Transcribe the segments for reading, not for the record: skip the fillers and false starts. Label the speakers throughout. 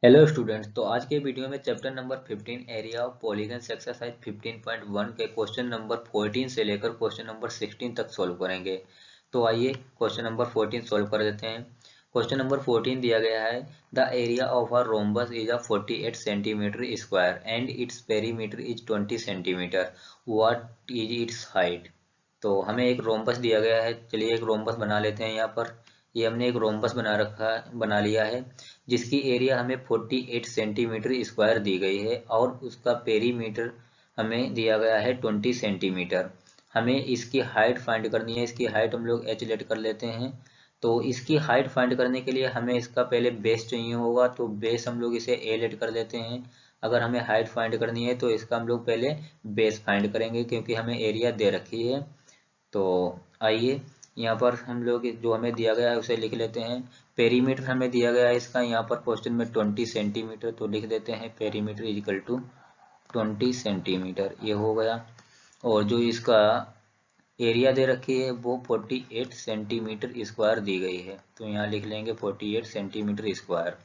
Speaker 1: Hello students. तो आज के वीडियो में chapter number 15 area of polygons exercise 15.1 के क्वेश्चन नंबर 14 से लेकर क्वेश्चन नंबर 16 तक सॉल्व करेंगे। तो आइए क्वेश्चन नंबर 14 सॉल्व कर देते हैं। क्वेश्चन नंबर 14 दिया गया है, the area of a rhombus is a 48 centimetre square and its perimeter is 20 centimetre, what is it's height. तो हमें एक रोम्बस दिया गया है। चलिए एक रोम्बस बना लेते हैं। यहाँ पर ये हमने एक रोम्बस बना लिया है जिसकी एरिया हमें 48 सेंटीमीटर स्क्वायर दी गई है और उसका पेरीमीटर हमें दिया गया है 20 सेंटीमीटर। हमें इसकी हाइट फाइंड करनी है। इसकी हाइट हम लोग एच लेट कर लेते हैं। तो इसकी हाइट फाइंड करने के लिए हमें इसका पहले बेस चाहिए होगा, तो बेस हम लोग इसे ए लेट कर लेते हैं। अगर हमें हाइट फाइंड करनी है तो इसका हम लोग पहले बेस फाइंड करेंगे क्योंकि हमें एरिया दे रखी है। तो आइए यहाँ पर हम लोग जो हमें दिया गया है उसे लिख लेते हैं। पेरीमीटर हमें दिया गया है इसका यहाँ पर क्वेश्चन में 20 सेंटीमीटर, तो लिख देते हैं perimeter is equal to 20 centimetre. ये हो गया। और जो इसका एरिया दे रखी है वो 48 सेंटीमीटर स्क्वायर दी गई है, तो यहाँ लिख लेंगे 48 सेंटीमीटर स्क्वायर।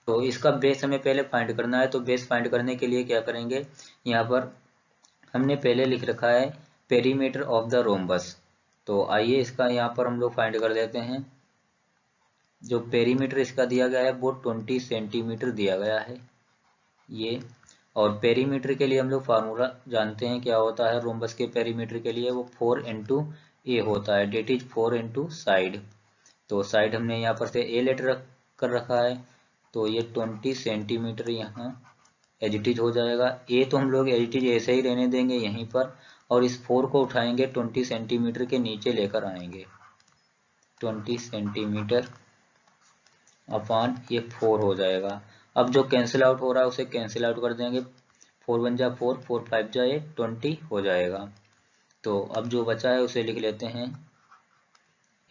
Speaker 1: तो इसका बेस हमें पहले फाइंड करना है। तो बेस फाइंड करने के लिए क्या करेंगे, यहाँ पर हमने पहले लिख रखा है पेरीमीटर ऑफ द रोम्बस। तो आइए इसका यहाँ पर हम लोग फाइंड कर लेते हैं। जो पेरीमीटर इसका दिया गया है वो 20 सेंटीमीटर दिया गया है ये। और पेरीमीटर के लिए हम लोग फार्मूला जानते हैं क्या होता है। रोम्बस के पेरीमीटर के लिए वो 4 इंटू ए होता है, डेट इज 4 इंटू साइड। तो साइड हमने यहाँ पर से ए लेटर कर रखा है, तो ये 20 सेंटीमीटर यहाँ एजिटिज हो जाएगा। ए तो हम लोग एजिटिज ऐसे ही रहने देंगे यहीं पर, और इस 4 को उठाएंगे 20 सेंटीमीटर के नीचे लेकर आएंगे। 20 सेंटीमीटर अपॉन ये 4 हो जाएगा। अब जो कैंसिल आउट हो रहा है उसे कैंसिल आउट कर देंगे। 4 1 जा 4, 4 5 जा 20 हो जाएगा। तो अब जो बचा है उसे लिख लेते हैं।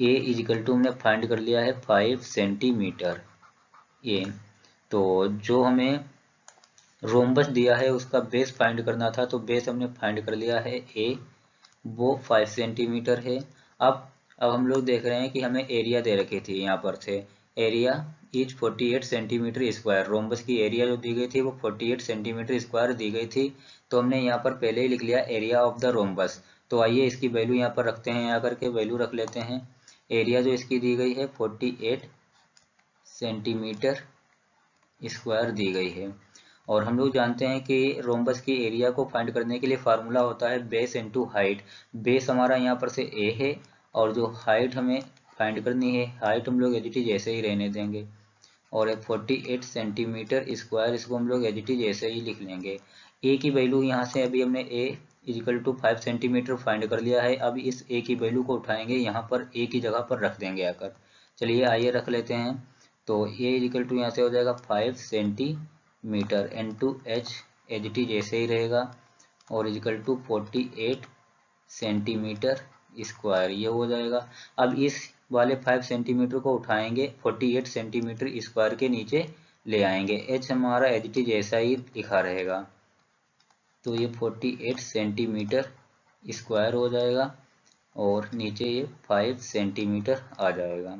Speaker 1: ए इजिकल टू हमने फाइंड कर लिया है 5 सेंटीमीटर ए। तो जो हमें रोम्बस दिया है उसका बेस फाइंड करना था, तो बेस हमने फाइंड कर लिया है ए, वो 5 सेंटीमीटर है। अब हम लोग देख रहे हैं कि हमें एरिया दे रखी थी यहाँ पर से। Area is 48 centimetre square. Rhombus की एरिया जो दी गई थी वो 48 सेंटीमीटर स्क्वायर दी गई थी। तो हमने यहाँ पर पहले ही लिख लिया एरिया ऑफ द रोम्बस। तो आइए इसकी वैल्यू यहाँ पर रखते हैं, यहाँ करके वैल्यू रख लेते हैं। एरिया जो इसकी दी गई है 48 सेंटीमीटर स्क्वायर दी गई है। और हम लोग जानते हैं कि रोम्बस की एरिया को फाइंड करने के लिए फार्मूला होता है बेस इनटू हाइट। बेस हमारा यहाँ पर से ए है और जो हाइट हमें फाइंड करनी है, हाइट हम लोग एजिटिज ऐसे ही रहने देंगे। और 48 सेंटीमीटर स्क्वायर इसको हम लोग एजिटिज ऐसे ही लिख लेंगे। ए की वैल्यू यहाँ से अभी हमने ए इजिकल टू 5 सेंटीमीटर फाइंड कर लिया है। अब इस ए की वैल्यू को उठाएंगे, यहाँ पर ए की जगह पर रख देंगे आकर। चलिए आइए रख लेते हैं। तो ए इजिकल टू यहाँ से हो जाएगा 5 सेंटीमीटर एन टू एच एजिटिज ऐसे ही रहेगा, और इजिकल टू 48 सेंटीमीटर स्क्वायर ये हो जाएगा। अब इस वाले 5 सेंटीमीटर को उठाएंगे 48 सेंटीमीटर स्क्वायर के नीचे ले आएंगे। एच हमारा एजिटिज ऐसा ही लिखा रहेगा। तो ये 48 सेंटीमीटर स्क्वायर हो जाएगा और नीचे ये 5 सेंटीमीटर आ जाएगा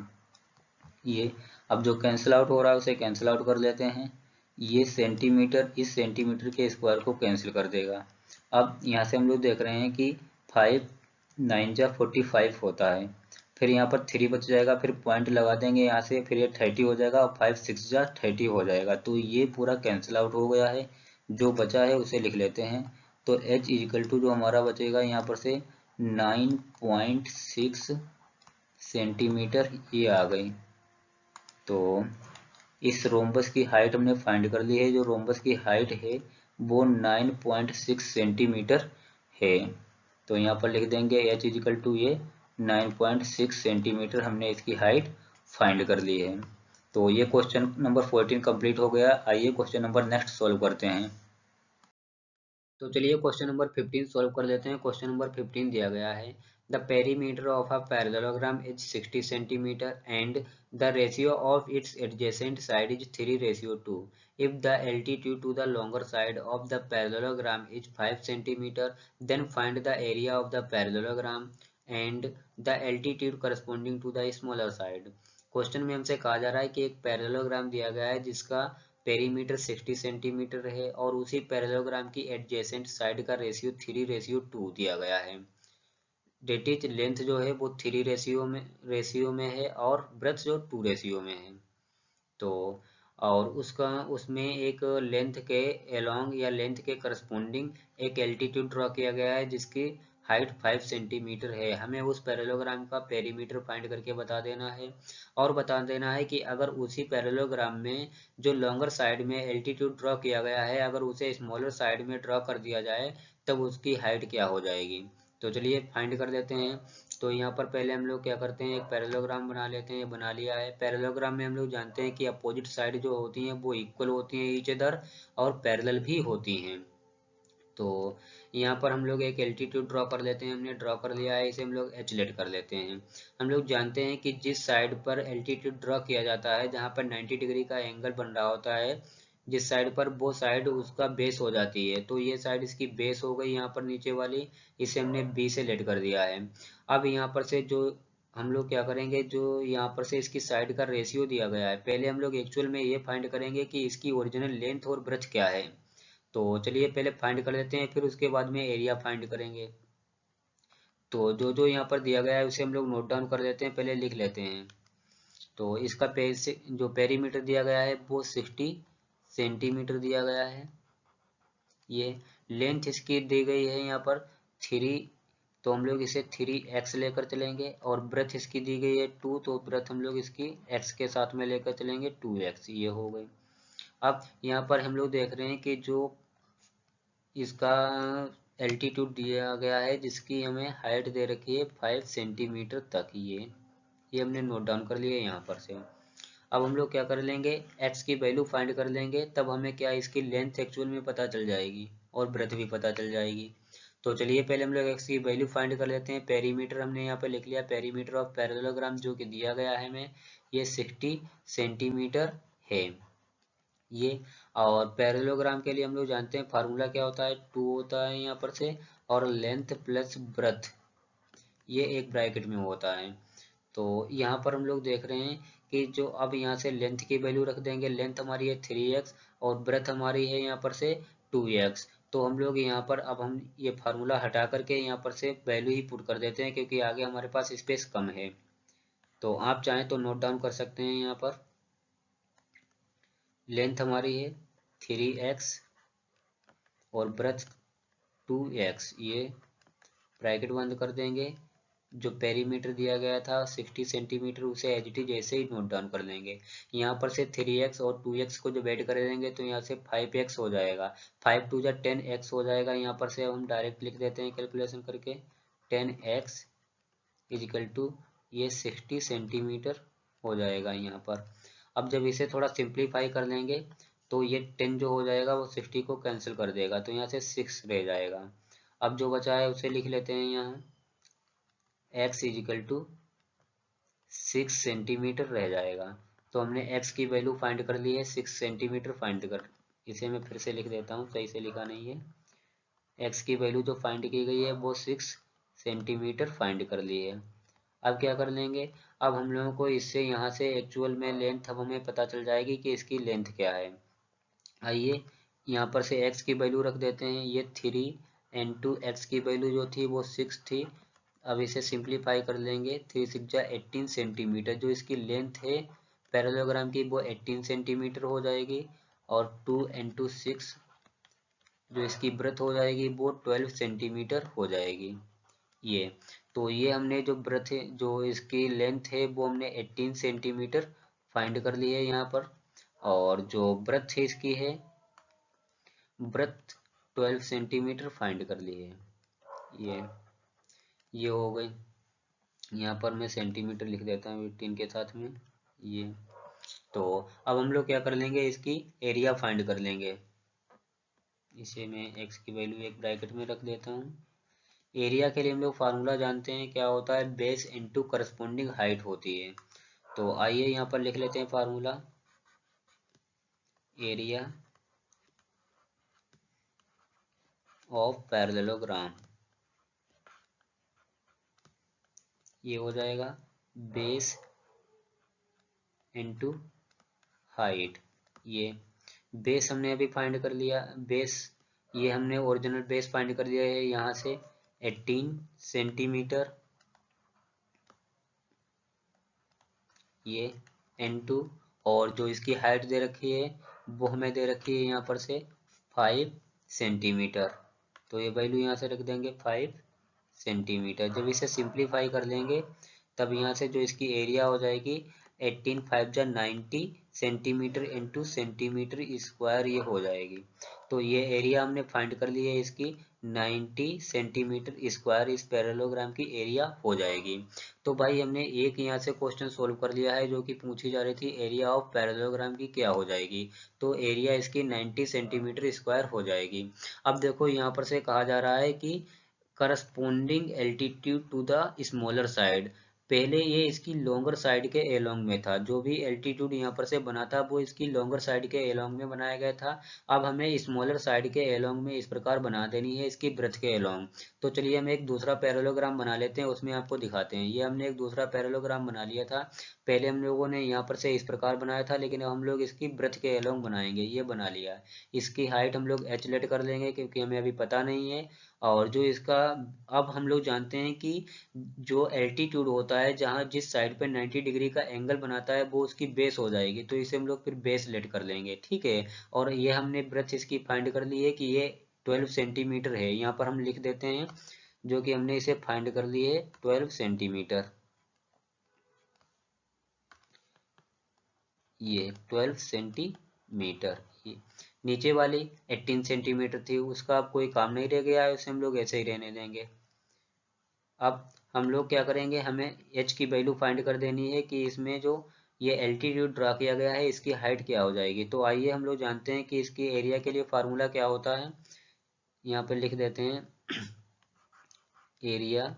Speaker 1: ये। अब जो कैंसिल आउट हो रहा है उसे कैंसिल आउट कर लेते हैं। ये सेंटीमीटर इस सेंटीमीटर के स्क्वायर को कैंसिल कर देगा। अब यहाँ से हम लोग देख रहे हैं कि 5 9 जा 45 होता है। फिर यहाँ पर 3 बच जाएगा, फिर पॉइंट लगा देंगे यहाँ से, फिर ये 30 हो जाएगा और 5 6 जा 30 हो जाएगा। तो ये पूरा कैंसिल आउट हो गया है। जो बचा है उसे लिख लेते हैं। तो h इजिकल टू जो हमारा बचेगा यहाँ पर से 9.6 सेंटीमीटर ये आ गई। तो इस रोम्बस की हाइट हमने फाइंड कर ली है। जो रोम्बस की हाइट है वो 9.6 सेंटीमीटर है। तो यहाँ पर लिख देंगे h इजिकल टू ये 9.6 सेंटीमीटर हमने इसकी हाइट फाइंड कर ली है। तो ये क्वेश्चन नंबर 14 कंप्लीट हो गया। आइए क्वेश्चन नंबर नेक्स्ट सॉल्व करते हैं। तो चलिए क्वेश्चन नंबर 15 सॉल्व कर लेते हैं। क्वेश्चन नंबर 15 दिया गया है, the perimeter of a parallelogram is 60 centimetre and the ratio of its adjacent side is 3:2। If the altitude to the longer side of the parallelogram is 5 centimetre, then find the area of the parallelogram and the altitude corresponding to the smaller side. Question में हमसे कहा जा रहा है कि एक parallelogram दिया गया है जिसका पेरीमीटर 60 सेंटीमीटर है और उसी पैरेललोग्राम की एडजेसेंट साइड का रेशियो 3:2 दिया गया है। डेट इज लेंथ जो है वो 3:रेशियो में है और ब्रेथ जो 2 रेशियो में है। तो और उसका उसमें एक लेंथ के एलोंग या लेंथ के करस्पॉन्डिंग एक एल्टीट्यूड ड्रॉ किया गया है जिसकी हाइट 5 सेंटीमीटर है। हमें उस पैरेललोग्राम का पेरीमीटर फाइंड करके बता देना है और बता देना है कि अगर उसी पैरेललोग्राम में जो लॉन्गर साइड में एल्टीट्यूड ड्रॉ किया गया है अगर उसे स्मॉलर साइड में ड्रॉ कर दिया जाए तब उसकी हाइट क्या हो जाएगी। तो चलिए फाइंड कर देते हैं। तो यहाँ पर पहले हम लोग क्या करते हैं, एक पैरेललोग्राम बना लेते हैं। बना लिया है। पैरेललोग्राम में हम लोग जानते हैं कि अपोजिट साइड जो होती हैं वो इक्वल होती हैं ईच अदर और पैरेलल भी होती हैं। तो यहाँ पर हम लोग एक एल्टीट्यूड ड्रॉ कर लेते हैं। हमने ड्रॉ कर लिया है, इसे हम लोग एच लेट कर लेते हैं। हम लोग जानते हैं कि जिस साइड पर एल्टीट्यूड ड्रॉ किया जाता है जहाँ पर 90 डिग्री का एंगल बन रहा होता है, जिस साइड पर वो साइड उसका बेस हो जाती है, तो ये साइड इसकी बेस हो गई यहाँ पर नीचे वाली, इसे हमने बी से लेट कर दिया है। अब यहाँ पर से जो हम लोग क्या करेंगे, जो यहाँ पर से इसकी साइड का रेशियो दिया गया है, पहले हम लोग एक्चुअल में ये फाइंड करेंगे कि इसकी ओरिजिनल लेंथ और ब्रेथ क्या है। तो चलिए पहले फाइंड कर लेते हैं, फिर उसके बाद में एरिया फाइंड करेंगे। तो जो जो यहाँ पर दिया गया है उसे हम लोग नोट डाउन कर लेते हैं, पहले लिख लेते हैं। तो इसका जो पेरीमीटर दिया गया है वो 60 सेंटीमीटर दिया गया है। ये लेंथ इसकी दी गई है यहाँ पर 3, तो हम लोग इसे 3x लेकर चलेंगे। और ब्रेथ इसकी दी गई है 2, तो ब्रेथ हम लोग इसकी x के साथ में लेकर चलेंगे 2x, ये हो गई। अब यहाँ पर हम लोग देख रहे हैं कि जो इसका एल्टीट्यूड दिया गया है जिसकी हमें हाइट दे रखी है 5 सेंटीमीटर तक, ये हमने नोट डाउन कर लिया यहाँ पर से। अब हम लोग क्या कर लेंगे, x की वैल्यू फाइंड कर लेंगे, तब हमें क्या इसकी लेंथ एक्चुअल में पता चल जाएगी और ब्रेथ भी पता चल जाएगी। तो चलिए पहले हम लोग x की वैल्यू फाइंड कर लेते हैं। पेरीमीटर हमने यहाँ पे लिख लिया, पेरीमीटर ऑफ पैरेललोग्राम जो कि दिया गया है हमें, ये 60 सेंटीमीटर है ये। और पैरेललोग्राम के लिए हम लोग जानते हैं फार्मूला क्या होता है, 2 होता है यहाँ पर से, और लेंथ प्लस ब्रेथ ये एक ब्रैकेट में होता है। तो यहाँ पर हम लोग देख रहे हैं कि जो अब यहाँ से लेंथ की वैल्यू रख देंगे, लेंथ हमारी है 3x और ब्रेथ हमारी है यहाँ पर से 2x। तो हम लोग यहाँ पर अब हम ये फार्मूला हटा करके यहाँ पर से वैल्यू ही पुट कर देते हैं क्योंकि आगे हमारे पास स्पेस कम है। तो आप चाहें तो नोट डाउन कर सकते हैं। यहाँ पर लेंथ हमारी है 3x और ब्रेथ 2x, ये ब्रैकेट बंद कर देंगे। जो पेरीमीटर दिया गया था 60 सेंटीमीटर उसे एज इट इज ऐसे ही नोट डाउन कर लेंगे। यहाँ पर से 3x और 2x को जब ऐड कर देंगे तो यहाँ से 5x हो जाएगा, 5 2 जा 10x हो जाएगा। यहाँ पर से अब हम डायरेक्ट लिख देते हैं कैलकुलेशन करके, 10x इजिकल टू ये 60 सेंटीमीटर हो जाएगा यहाँ पर। अब जब इसे थोड़ा सिंप्लीफाई कर लेंगे तो ये 10 जो हो जाएगा वो 60 को कैंसिल कर देगा, तो यहाँ से 6 रह जाएगा। अब जो बचा है उसे लिख लेते हैं यहाँ, x इजिकल टू 6 सेंटीमीटर रह जाएगा। तो हमने x की वैल्यू फाइंड कर ली है, 6 सेंटीमीटर फाइंड कर, इसे मैं फिर से लिख देता हूँ, सही से लिखा नहीं है। x की वैल्यू जो फाइंड की गई है वो 6 सेंटीमीटर फाइंड कर ली है। अब क्या कर लेंगे, अब हम लोगों को इससे यहाँ से एक्चुअल में लेंथ अब हमें पता चल जाएगी कि इसकी लेंथ क्या है। आइए यहाँ पर से x की वैल्यू रख देते हैं, ये 3 इंटू x की वैल्यू जो थी वो 6 थी। अब इसे सिंप्लीफाई कर लेंगे, 3 6 जा 18 सेंटीमीटर, जो इसकी लेंथ है पैरेललोग्राम की वो 18 सेंटीमीटर हो जाएगी। और 2 इंटू 6 जो इसकी ब्रेथ हो जाएगी वो 12 सेंटीमीटर हो जाएगी ये। तो ये हमने जो ब्रेथ है, जो इसकी लेंथ है वो हमने 18 सेंटीमीटर फाइंड कर ली है यहाँ पर। और जो ब्रेथ है इसकी है ब्रेथ 12 सेंटीमीटर फाइंड कर ली है ये हो गई। यहाँ पर मैं सेंटीमीटर लिख देता हूँ 18 के साथ में ये। तो अब हम लोग क्या कर लेंगे, इसकी एरिया फाइंड कर लेंगे। इसे मैं x की वैल्यू एक ब्रैकेट में रख देता हूँ। एरिया के लिए हम लोग फार्मूला जानते हैं, क्या होता है, बेस इनटू करस्पॉन्डिंग हाइट होती है। तो आइए यहाँ पर लिख लेते हैं फार्मूला, एरिया ऑफ पैरेललोग्राम, ये हो जाएगा बेस इनटू हाइट ये। बेस हमने अभी फाइंड कर लिया, बेस ये हमने ओरिजिनल बेस फाइंड कर लिया है यहाँ से 18 सेंटीमीटर, ये N2, और जो इसकी हाइट दे रखी है वो हमें दे रखी है यहाँ पर से 5 सेंटीमीटर। तो ये वैल्यू यहाँ से रख देंगे 5 सेंटीमीटर। जब इसे सिंप्लीफाई कर लेंगे तब यहाँ से जो इसकी एरिया हो जाएगी 18 5 जा 90 सेंटीमीटर इंटू सेंटीमीटर स्क्वायर ये हो जाएगी। तो ये एरिया हमने फाइंड कर ली है इसकी 90 सेंटीमीटर स्क्वायर इस पैरेललोग्राम की एरिया हो जाएगी। तो भाई हमने एक यहाँ से क्वेश्चन सोल्व कर लिया है जो कि पूछी जा रही थी एरिया ऑफ पैरेललोग्राम की क्या हो जाएगी। तो एरिया इसकी 90 सेंटीमीटर स्क्वायर हो जाएगी। अब देखो यहाँ पर से कहा जा रहा है कि corresponding altitude to the smaller side. पहले ये इसकी लॉन्गर साइड के एलोंग में था, जो भी एल्टीट्यूड यहाँ पर से बना था वो इसकी लॉन्गर साइड के एलोंग में बनाया गया था। अब हमें स्मॉलर साइड के एलोंग में इस प्रकार बना देनी है इसकी ब्रेथ के एलोंग। तो चलिए हम एक दूसरा पैरेललोग्राम बना लेते हैं, उसमें आपको दिखाते हैं। ये हमने एक दूसरा पैरेललोग्राम बना लिया था। पहले हम लोगों ने यहाँ पर से इस प्रकार बनाया था, लेकिन अब हम लोग इसकी ब्रेथ के एलोंग बनाएंगे। ये बना लिया। इसकी हाइट हम लोग h लेट कर लेंगे क्योंकि हमें अभी पता नहीं है। और जो इसका, अब हम लोग जानते हैं कि जो एल्टीट्यूड होता है जहाँ जिस साइड पे 90 डिग्री का एंगल बनाता है वो उसकी बेस हो जाएगी। तो इसे हम लोग फिर बेस लेट कर लेंगे, ठीक है। और ये हमने ब्रेथ इसकी फाइंड कर ली है कि ये 12 सेंटीमीटर है। यहाँ पर हम लिख देते हैं जो कि हमने इसे फाइंड कर ली है 12 सेंटीमीटर। ये 12 सेंटीमीटर। नीचे वाली 18 सेंटीमीटर थी, उसका अब कोई काम नहीं रह गया है, उसे हम लोग ऐसे ही रहने देंगे। अब हम लोग क्या करेंगे, हमें h की वैल्यू फाइंड कर देनी है कि इसमें जो ये एल्टीट्यूड ड्रा किया गया है इसकी हाइट क्या हो जाएगी। तो आइए हम लोग जानते हैं कि इसकी एरिया के लिए फार्मूला क्या होता है। यहाँ पे लिख देते हैं एरिया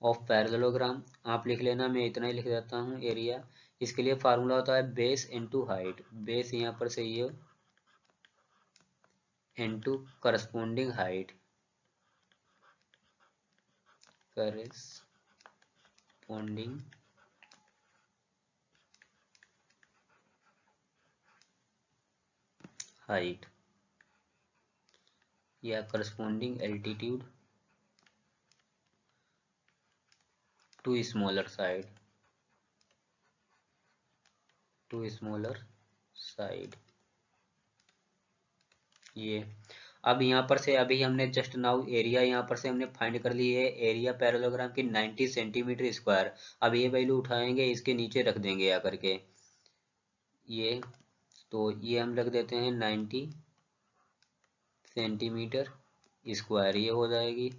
Speaker 1: ऑफ पैरेललोग्राम। आप लिख लेना, मैं इतना ही लिख देता हूँ एरिया। इसके लिए फार्मूला होता है बेस इनटू हाइट। बेस यहाँ पर से ये into corresponding height, corresponding height या corresponding altitude to smaller side, to smaller side. ये अब यहाँ पर से अभी हमने जस्ट नाउ एरिया यहाँ पर से हमने फाइंड कर ली है एरिया पैरेललोग्राम की 90 सेंटीमीटर स्क्वायर। अब ये वैल्यू उठाएंगे, इसके नीचे रख देंगे आकर के ये। तो ये हम रख देते हैं 90 सेंटीमीटर स्क्वायर, ये हो जाएगी।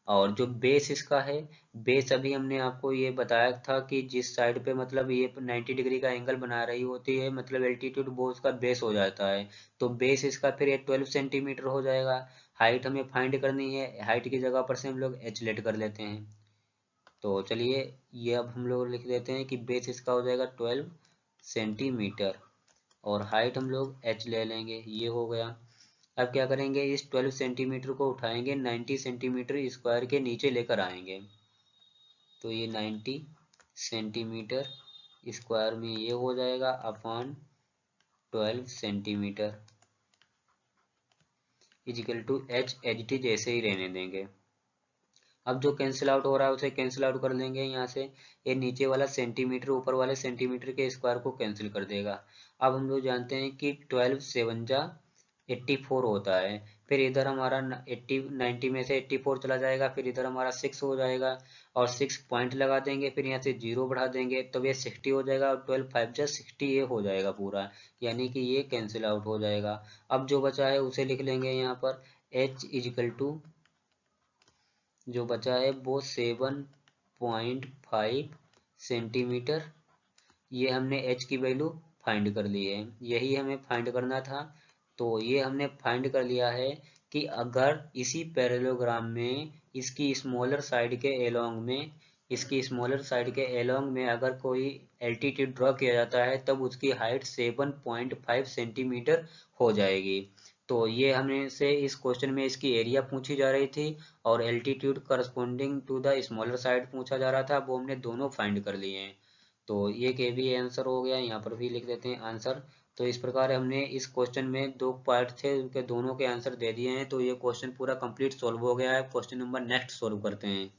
Speaker 1: और जो बेस इसका है, बेस अभी हमने आपको ये बताया था कि जिस साइड पे मतलब ये 90 डिग्री का एंगल बना रही होती है मतलब एल्टीट्यूड, वो उसका बेस हो जाता है। तो बेस इसका फिर ये 12 सेंटीमीटर हो जाएगा। हाइट हमें फाइंड करनी है, हाइट की जगह पर से हम लोग h लेट कर लेते हैं। तो चलिए ये अब हम लोग लिख देते हैं कि बेस इसका हो जाएगा 12 सेंटीमीटर और हाइट हम लोग h ले लेंगे, ये हो गया। अब क्या करेंगे, इस 12 सेंटीमीटर को उठाएंगे 90 सेंटीमीटर स्क्वायर के नीचे लेकर आएंगे। तो ये 90 सेंटीमीटर स्क्वायर में ये हो जाएगा upon 12 centimetre is equal to h h t जैसे ही रहने देंगे। अब जो कैंसिल आउट हो रहा है उसे कैंसिल आउट कर लेंगे यहाँ से। ये नीचे वाला सेंटीमीटर ऊपर वाले सेंटीमीटर के स्क्वायर को कैंसिल कर देगा। अब हम लोग जानते हैं कि 12 7 जा 84 होता है। फिर इधर हमारा 90 में से 84 चला जाएगा, फिर इधर हमारा 6 हो जाएगा और 6 पॉइंट लगा देंगे, फिर यहाँ से 0 बढ़ा देंगे तो ये 60 हो जाएगा और 12 5 जा 60 ये हो जाएगा पूरा, यानी कि ये कैंसिल आउट हो जाएगा। अब जो बचा है उसे लिख लेंगे यहाँ पर h इजिकल टू, जो बचा है वो 7.5 सेंटीमीटर। ये हमने h की वैल्यू फाइंड कर ली है, यही हमें फाइंड करना था। तो ये हमने फाइंड कर लिया है कि अगर इसी पैरेललोग्राम में इसकी स्मॉलर साइड के एलोंग में, इसकी स्मॉलर साइड के एलोंग में अगर कोई एल्टीट्यूड ड्रॉ किया जाता है तब उसकी हाइट 7.5 सेंटीमीटर हो जाएगी। तो ये हमें से इस क्वेश्चन में इसकी एरिया पूछी जा रही थी और altitude corresponding to the smaller side पूछा जा रहा था, वो हमने दोनों फाइंड कर लिए हैं।
Speaker 2: तो ये के भी आंसर हो गया, यहाँ पर भी लिख देते हैं आंसर। तो इस प्रकार हमने इस क्वेश्चन में दो पार्ट थे, उनके दोनों के आंसर दे दिए हैं। तो ये क्वेश्चन पूरा कंप्लीट सॉल्व हो गया है। क्वेश्चन नंबर नेक्स्ट सॉल्व करते हैं।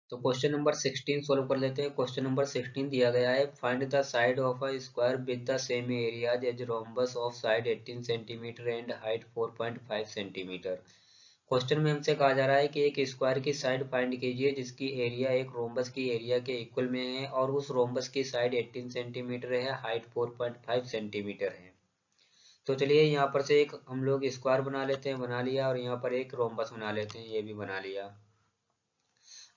Speaker 2: तो क्वेश्चन नंबर 16 सॉल्व कर लेते हैं। क्वेश्चन नंबर 16 दिया गया है, find the side of a square with the same areas as rhombus of side 18 centimetre and height 4.5 centimetre. Question में हमसे कहा जा रहा है कि एक स्क्वायर की साइड फाइंड कीजिए जिसकी एरिया एक रोम्बस की एरिया के इक्वल में है और उस रोम्बस की साइड 18 सेंटीमीटर है, हाइट 4.5 सेंटीमीटर है। तो चलिए यहाँ पर से एक हम लोग स्क्वायर बना लेते हैं, बना लिया, और यहाँ पर एक रोम्बस बना लेते हैं, ये भी बना लिया।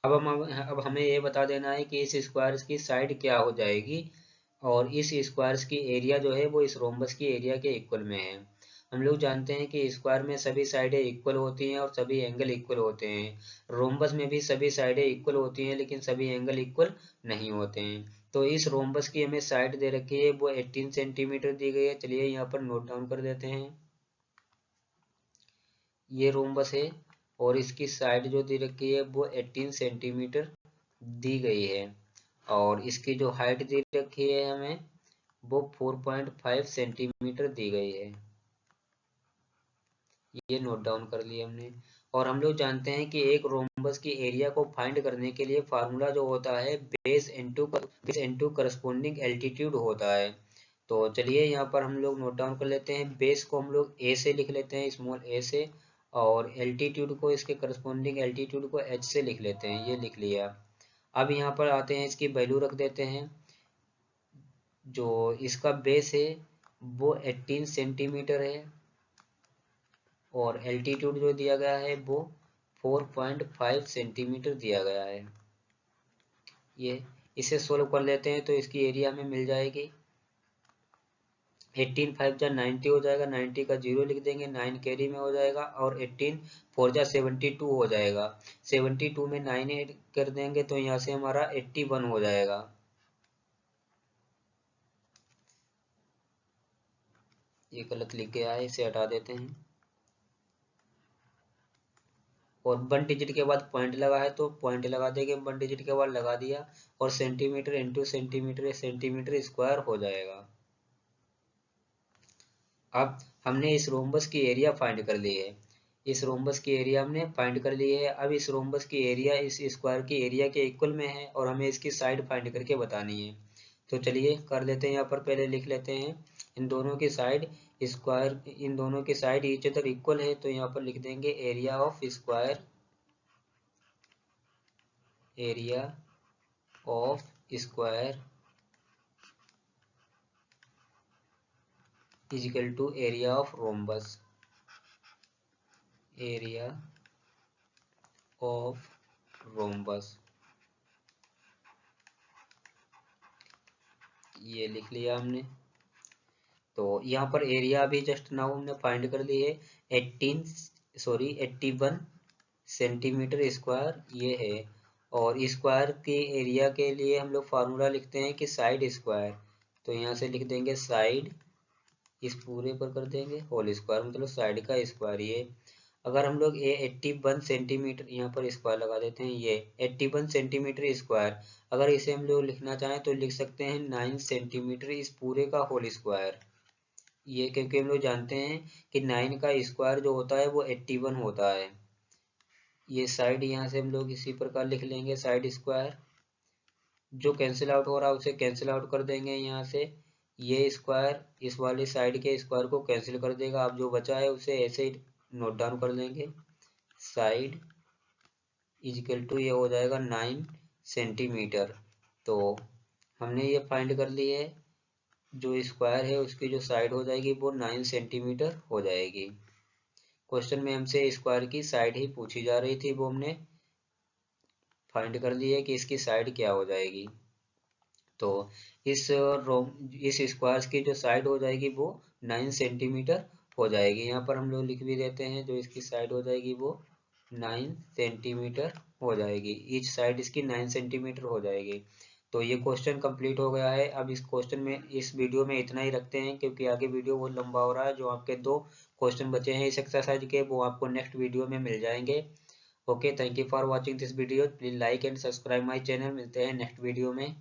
Speaker 2: अब हमें ये बता देना है कि इस स्क्वायर की साइड क्या हो जाएगी और इस स्क्वायर की एरिया जो है वो इस रोम्बस की एरिया के इक्वल में है। हम लोग जानते हैं कि स्क्वायर में सभी साइडें इक्वल होती हैं और सभी एंगल इक्वल होते हैं। रोम्बस में भी सभी साइडें इक्वल होती हैं लेकिन सभी एंगल इक्वल नहीं होते हैं। तो इस रोम्बस की हमें साइड दे रखी है, वो 18 सेंटीमीटर दी गई है। चलिए यहाँ पर नोट डाउन कर देते हैं। ये रोम्बस है और इसकी साइड जो दे रखी है वो 18 सेंटीमीटर दी गई है और इसकी जो हाइट दी रखी है हमें वो 4.5 सेंटीमीटर दी गई है। ये नोट डाउन कर लिया हमने। और हम लोग जानते हैं कि एक रोम्बस की एरिया को फाइंड करने के लिए फार्मूला जो होता है बेस इनटू करस्पोंडिंग एल्टीट्यूड होता है। तो चलिए यहाँ पर हम लोग नोट डाउन कर लेते हैं। बेस को हम लोग ए से लिख लेते हैं, स्मॉल ए से, और एल्टीट्यूड को, इसके करस्पोंडिंग एल्टीट्यूड को एच से लिख लेते हैं, ये लिख लिया। अब यहाँ पर आते हैं, इसकी वैल्यू रख देते हैं। जो इसका बेस है वो 18 सेंटीमीटर है और एल्टीट्यूड जो दिया गया है वो 4.5 सेंटीमीटर दिया गया है। ये इसे सोल्व कर लेते हैं तो इसकी एरिया हमें मिल जाएगी 18 5 जा 90 हो जाएगा, 90 का 0 लिख देंगे, 9 कैरी में हो जाएगा और 18 4 जा 72 हो जाएगा। 72 में 9 ऐड कर देंगे तो यहाँ से हमारा 81 हो जाएगा। ये गलत लिख गया है, इसे हटा देते हैं। और 1 डिजिट के बाद पॉइंट लगा है तो पॉइंट लगा देंगे, 1 डिजिट के बाद लगा दिया, और centimetre into centimetre, centimetre square हो जाएगा। अब हमने इस रोम्बस की एरिया फाइंड कर ली है। इस रोम्बस की एरिया हमने फाइंड कर ली है। अब इस रोम्बस की एरिया इस स्क्वायर की एरिया के इक्वल में है और हमें इसकी साइड फाइंड करके बतानी है। तो चलिए कर लेते हैं। यहाँ पर पहले लिख लेते हैं इन दोनों की साइड स्क्वायर, इन दोनों की साइड ईच अदर इक्वल है तो यहाँ पर लिख देंगे area of square, area of square is equal to area of rhombus, area of rhombus. ये लिख लिया हमने। तो यहाँ पर एरिया भी जस्ट नाउ हमने फाइंड कर ली है, 81 सेंटीमीटर स्क्वायर ये है। और स्क्वायर के एरिया के लिए हम लोग फार्मूला लिखते हैं कि साइड स्क्वायर। तो यहाँ से लिख देंगे साइड, इस पूरे पर कर देंगे होल स्क्वायर, मतलब साइड का स्क्वायर। ये अगर हम लोग 81 सेंटीमीटर, यहाँ पर स्क्वायर लगा देते हैं, ये 81 सेंटीमीटर स्क्वायर, अगर इसे हम लोग लिखना चाहें तो लिख सकते हैं 9 सेंटीमीटर इस पूरे का होल स्क्वायर। ये क्योंकि हम लोग जानते हैं कि 9 का स्क्वायर जो होता है वो 81 होता है। ये साइड यहाँ से हम लोग इसी प्रकार लिख लेंगे, साइड स्क्वायर। जो कैंसिल आउट हो रहा है उसे कैंसिल आउट कर देंगे यहाँ से। ये स्क्वायर इस वाली साइड के स्क्वायर को कैंसिल कर देगा। अब जो बचा है उसे ऐसे ही नोट डाउन कर लेंगे, साइड इजिकल टू ये हो जाएगा 9 सेंटीमीटर। तो हमने ये फाइंड कर ली है, जो स्क्वायर है उसकी जो साइड हो जाएगी वो 9 सेंटीमीटर हो जाएगी। क्वेश्चन में हमसे स्क्वायर की साइड ही पूछी जा रही थी, वो हमने फाइंड कर ली है कि इसकी साइड क्या हो जाएगी। तो इस स्क्वायर की जो साइड हो जाएगी वो 9 सेंटीमीटर हो जाएगी। यहाँ पर हम लोग लिख भी देते हैं, जो इसकी साइड हो जाएगी वो 9 सेंटीमीटर हो जाएगी। ईच साइड इसकी 9 सेंटीमीटर हो जाएगी। तो ये क्वेश्चन कंप्लीट हो गया है। अब इस क्वेश्चन में, इस वीडियो में इतना ही रखते हैं क्योंकि आगे वीडियो बहुत लंबा हो रहा है। जो आपके 2 क्वेश्चन बचे हैं इस एक्सरसाइज के वो आपको नेक्स्ट वीडियो में मिल जाएंगे। Okay, thank you for watching this video. Please like and subscribe my channel. मिलते हैं नेक्स्ट वीडियो में।